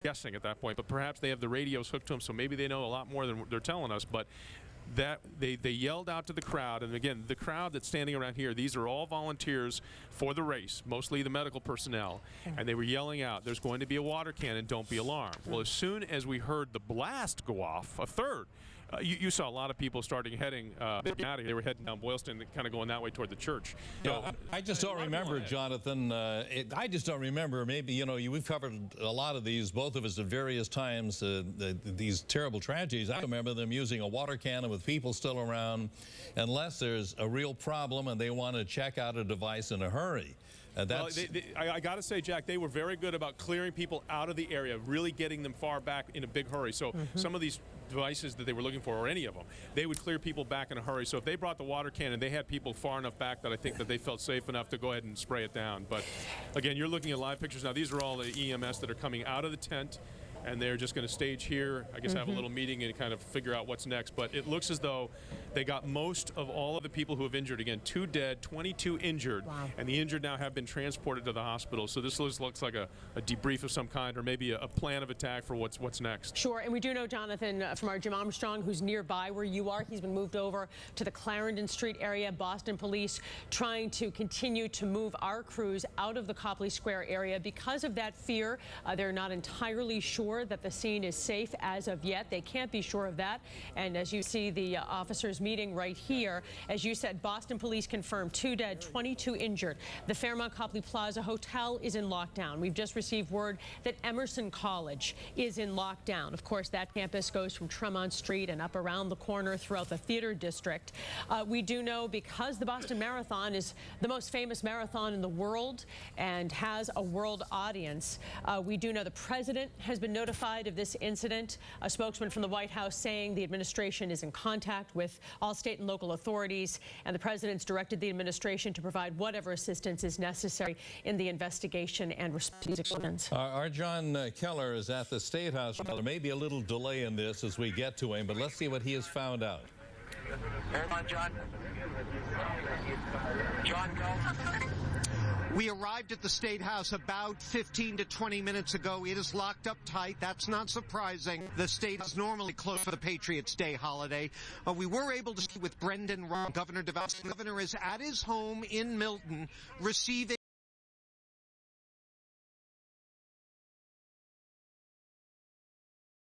guessing at that point, but perhaps they have the radios hooked to them, so maybe they know a lot more than they're telling us. But that they yelled out to the crowd, and again, the crowd that's standing around here, these are all volunteers for the race, mostly the medical personnel, and they were yelling out, "There's going to be a water cannon, don't be alarmed." Well, as soon as we heard the blast go off, a third, you saw a lot of people heading out of here. They were heading down Boylston, kind of going that way toward the church. So, I just don't remember, Jonathan. I just don't remember. Maybe, we've covered a lot of these, both of us at various times, these terrible tragedies. I remember them using a water cannon with people still around, unless there's a real problem and they want to check out a device in a hurry. I got to say, Jack, they were very good about clearing people out of the area, really getting them far back in a big hurry. So some of these devices that they were looking for, or any of them, they would clear people back in a hurry. So if they brought the water cannon, they had people far enough back that I think that they felt safe enough to go ahead and spray it down. But again, you're looking at live pictures now. These are all the EMS that are coming out of the tent, and they're just going to stage here, I guess, have a little meeting and kind of figure out what's next. But it looks as though they got most of all of the people who have injured. Again, 2 dead, 22 injured, and the injured now have been transported to the hospital. So this looks like a debrief of some kind, or maybe a plan of attack for what's next. Sure, and we do know, Jonathan, from our Jim Armstrong, who's nearby where you are, he's been moved over to the Clarendon Street area. Boston police trying to continue to move our crews out of the Copley Square area because of that fear. They're not entirely sure that the scene is safe as of yet. They can't be sure of that. And as you see the officers meeting right here, as you said, Boston police confirmed 2 dead, 22 injured. The Fairmont Copley Plaza Hotel is in lockdown. We've just received word that Emerson College is in lockdown. Of course, that campus goes from Tremont Street and up around the corner throughout the theater district. We do know, because the Boston Marathon is the most famous marathon in the world and has a world audience, we do know the president has been notified of this incident. A spokesman from the White House saying the administration is in contact with all state and local authorities, and the president's directed the administration to provide whatever assistance is necessary in the investigation and response. Our John Keller is at the State House. There may be a little delay in this as we get to him, but let's see what he has found out. Hold on, John. John, go. We arrived at the State House about 15 to 20 minutes ago. It is locked up tight. That's not surprising. The state is normally closed for the Patriots' Day holiday. We were able to speak with Brendan Round, Governor DeVos. The governor is at his home in Milton receiving